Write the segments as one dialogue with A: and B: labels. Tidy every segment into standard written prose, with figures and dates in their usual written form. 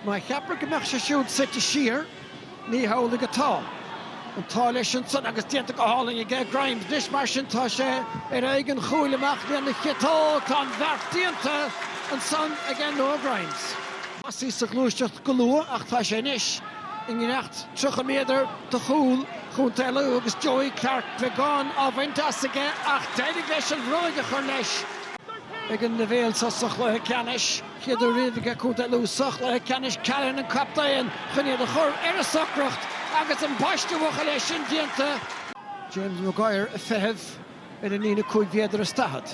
A: My cheapar go meach sé siúd site siar, ní hála go tá. An tá leis an son agus dianta go háling I gé Grimes, dis mar sin tá sé éigen chúileach bhíon na chetá tá bhert dianta an son again nó Grimes. Masí sa glúisteach go lua ach tá sé níis in gneacht 3 méadar de chúl chun teile agus Joey Clark beagán á bhaintas aige ach déidig leis an bhróide chur leis. Again na bhéal sa Cluiche Ceannais chéadú riomhaige chun teile sa Cluiche Ceannais Callan an captain chuine de chur a socracht agus an baiste bhacha leis sin dianta. James Maguire a fehebh in nína 5 méadar a stahad.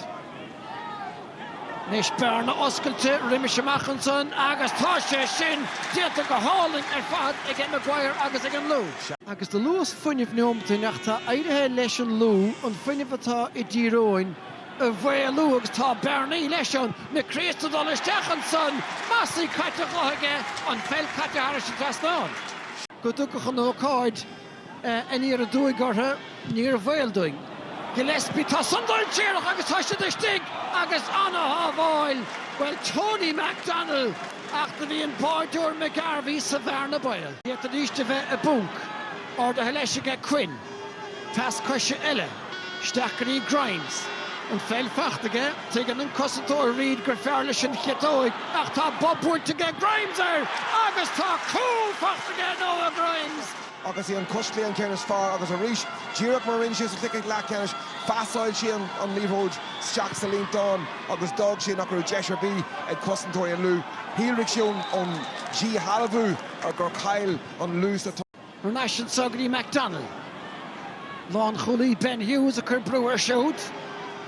A: Nis Berna oscailte riimiise Machanson agus tá sé sin dianta go háling fad ag Maguire agus ag an Louth. Agus de Louth fuinneamh neomta nach tá éirithe leis an Louth an fuinneamh atá I Tyrone a bhfuil Louth agus tá Bernaí leis an na Christadal isteach an son masí caite chuthaige an fel caite haris an trasnán. Go dúcha an ócáid in ar a dúigortha níor bhfuil doing. Gillespie tá sundal tíirech agus tá sé de stig agus anna hábháil well Tony McDonald ach da bhí an páidúr McGarvey sa bhearna bail. Iad a díiste bheith a bunk or de leisige Quinn. Tas coise eile Stacharí Grimes an fel fachtaige tuigeann an cosatóir Reid gur fearr leis an chetóig ach tá Buaicphointí Grimes agus tá cool fachtaige nó Grimes.
B: Agus an costly an Ceannais far agus a ríis Díreach mar rin sios a clic leach Ceannais fásáil sí an líomhóid Steach sa líntán agus dog sí nach gur deisir bí ag cosantóir an Lú. Hílric siún an G Halabú a gur cail an Louth atá.
A: Ar National Sogri McDonald. Lán Chulaí Ben Hughes a chur breúir siúd.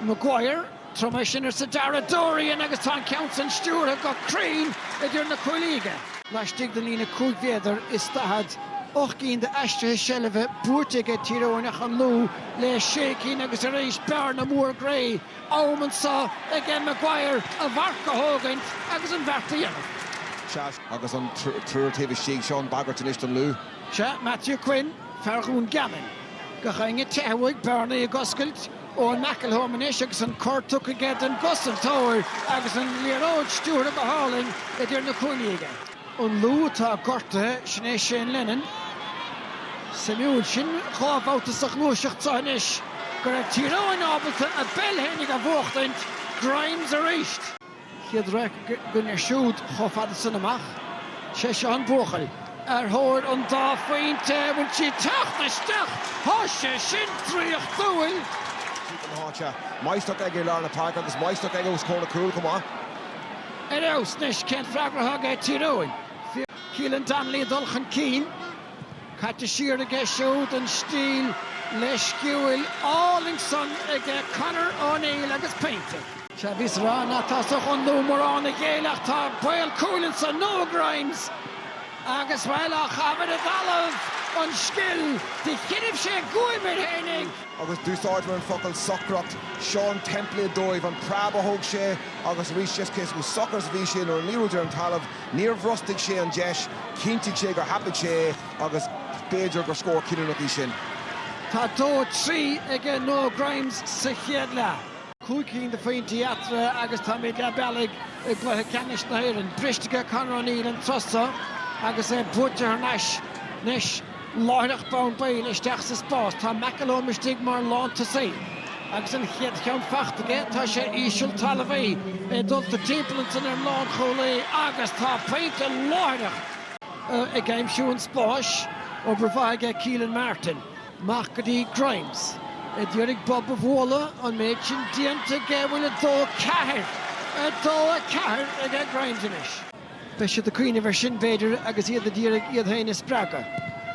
A: Maguire Trom sin ar sa Dara Dorian agus tá Council Stewart a go crín idir na Cuilíige. Leistigh den lína 5 méadar is stahad och cín de eistrithe seileibh buairteige Tyroneach an Lú le 6 cín agus a rééis Berna mór gré áman sa ag Maguire a bhar go hógaint agus an bharta dhéanamh.
B: Agus an trúirtíomh síigh Seán Baggart in an Lú.
A: Se Matthew Quinn Ferchún Gammon go chainge tehaigh Berna a goscailt ó Macalhomanis agus an cortúch a gcead an Gosantóir agus an Líróid Stewart a go háling idir na Cuilíige. An Lú tá gortathe Ceannais Shane Lennon Samuel sin chábháltasach Cluiche Ceannais gur ag Tyrone ábalta a bellhénig a bhuachtaint Grimes a ríist. Chiad raic gunnar siúd chofada san amach sé se an bhuachal ar thóir an Buaicphointí bhain si teachtasteach thá sé sin tríoch dúil.
B: Maisteach ag Lárna Park agus maisteach ag os cóna cúil cumá.
A: Eos nis cén freagrathag é Tyrone. Keelan Donnelly dulchan cín. Caite siar a gceisiúd an stíl leis giúil Allingson ag Conor O'Neill agus Painter. Se bhís rá na tá sa chun nó marrán a ggéileach tá Bail Coolan sa nó Grimes agus bhfuil a chabad a dalamh an scill de chinibh sé guaimid hénig.
B: Agus dúsáid mar an focail socracht Sean Temple dóibh an prab a thóg sé agus ríis just cés go soccars bhí sin ar an líróidir an talamh níor bhrostigh sé an deis cíntigh sé gur hapig sé agus béidir gur scór cinúnach í sin.
A: Tá dó trí ag nó Grimes sa chéad le. Cúcín de faoin teatra agus tá méid le bealaigh ag Cluiche Ceannais na hÉireann bristeige Conor O'Neill an trosa agus é buirte ar nes láireach bán bail isteach sa Spórt tá Macalhomanis mar lánta sé. Agus an chéad cheann fachtaige tá sé íseal talamhaí dulta timpplaintin ar lán Chulaí agus tá Painter láireach ag aimsiú an Spáis ó bhreaige Keelan Martin. Macadí Grimes. Dúirigh Bob a bhóla an méid sin dianta bhfuil a dó cethir. A dó a cethir ag Grimes inis. Bheith de cuioine bhar sin beidir agus iad a díreach iad haine spraga.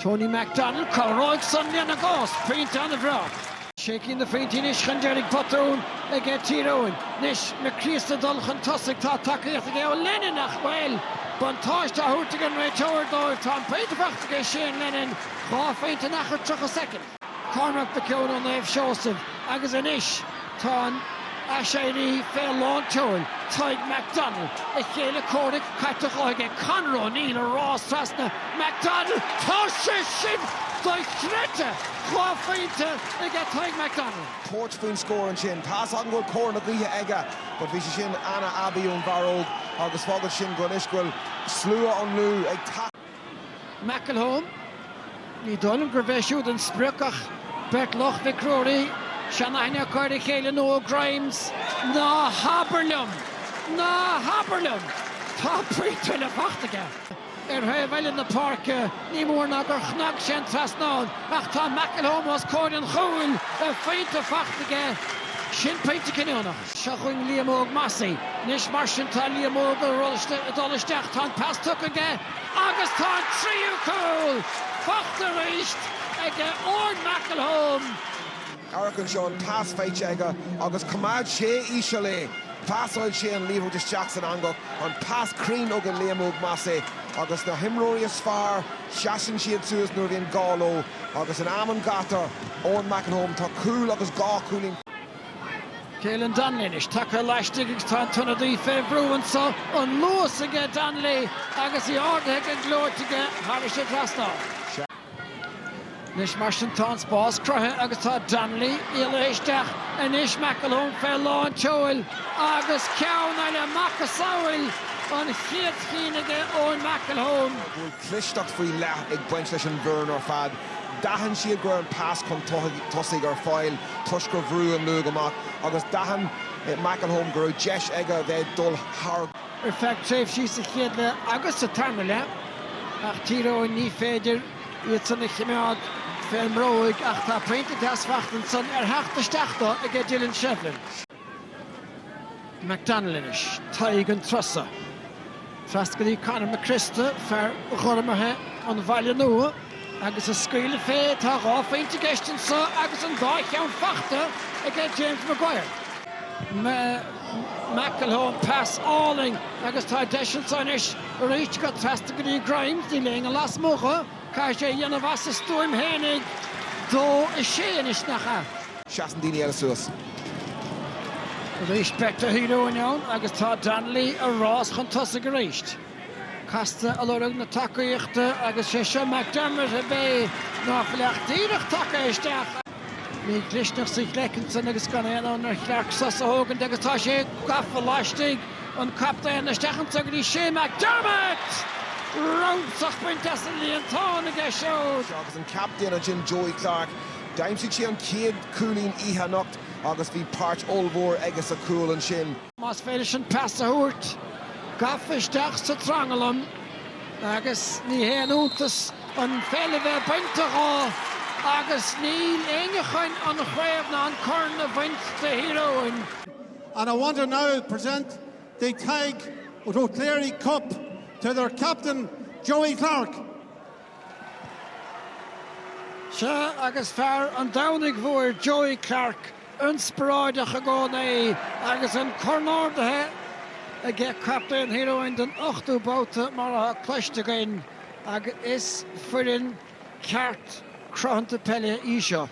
A: Tony McDonald choráig san leanna gás Painter an a bhrá. Sécín na féintí nis chun deirigh patrún ag Tyrone. Nis na Christa dulchan tosaigh tá takeíocht ag Lennon nach bhfuil bantáiste a thuirteach an réiteoir dóibh tá Painter fachtaige Shane Lennon chá féinte nach chu 3 second. Cormac de Ceann an éibh Seosamh agus inis tá a séirí fé lánteoil taig McDonald a chéile córaigh caiteach aige Conor O'Neill a rás trasna McDonald tá sé sin Doichrete, Buaicphointí, ag Tadhg MacDonald.
B: Torch faoin scoring sin, pass an goal cór na gaotha aige, but bhí sé sin Anna Abbey ón bharróg, agus fágad sin go niscuil slua an Lú ag tap.
A: McElhone, ní dóilm gur bheith siúd an sprúcach, Bert Loch Vicrory, Ceannais Peile chéile nó Grimes, ná Haberlum, tá príomhte le fachtaige. Bheile na parke, ní mór ná gur chnag sin trasnáin, ach tá McElhone was cóir an chúil a féinte fachtaige, sin péinte cinneánach. Se chuin Liam Óg Massey, nis mar sin tá Liam Óg a dolisteach tá pass tucaige, agus tá tríú cúil, fachta ríist ag Ord McElhone.
B: Aracan Sean pass feite aige, agus cumad sé ísio le. Pass oil sé an Louth Jackson angach, an pass crín og an Liam Óg Massey, agus na himróí is far, seasin siad suas nuair bhíon gálo, agus an amman gatar, Ord McElhone tá cúil agus gá cúling.
A: Caelan Donnelly is tucha leistig ag tá tunadí fé brúansa, an luas aige Donnelly, agus í ardthe ag glóirtige, thar sé trasná. Nis mar sin tá spás cruthe agus tá Donnelly ile isteach a nis McElhone fé láin teoil agus ceann eile macasáil an chiad cíneige ón McElhone.
B: Bhfuil clisteach faoi leath ag baint leis an bhurn ar fad. Dahan siad gur an pass chun tosaigh ar fáil, tuis gur bhrú an Lú amach, agus dahan McElhone gur deis aige bheith dul thar.
A: Ar feadh tréimh sí sa chiad le agus sa tarna le, ach Tyrone ní féidir iad sanna chimeád féilmróig ach tá péinte deasfachtan san ar heachtasteachta ag Dylan Shevlin. McDonald is taigh an trosa. Trascaí Conor McChrista fear chormathe an bhaile nua, agus a scaoile fé tá gá féinte geistin sa agus an dá cheann fachta ag James Maguire. McElhone pass áling agus tá deisin sanis ríist go Trascaí Grimes ní léing an las mócha, cai sé dhéanamh as a stúim hénig dó is séan is nacha.
B: Seasan daoine eile suas.
A: Ríist Peter híróin ann agus tá Donnelly a rás chun tosa go ríist. Casta a lorug na tacaíochta agus sé seo McDermott a bé ná fleachtíireach taca isteach. Ní glisneach sa Gleckenson agus gan éanán ar chleach sas a hógan agus tá sé gafa láistigh an captain isteachan sa gurí sé McDermott! Roundsach buinte sa líontán ag seo.
B: Agus an captain a Jim Joey Clark, daimsigh sé an céad cúlín ihe nocht, agus bhí páirt olmhór agus a cúil an sin.
A: Más féidir sin pass a thuairt, gafa isteach sa trangalam, agus ní héan úntas an féile bheith bainte rá, agus ní éigechain an chréimh ná an corn a baint de híróin.
C: And I want to now present the Tadhg O'Cleary Cup to their captain, Joey Clark.
A: Se agus fear an dánig mhór Joey Clark, inspiráideach a gána agus an cornáirdathe a gheith captain híróin den 8ú báta mar a Cluiche again, agus is fuirin ceart Ceannais Peile íseo.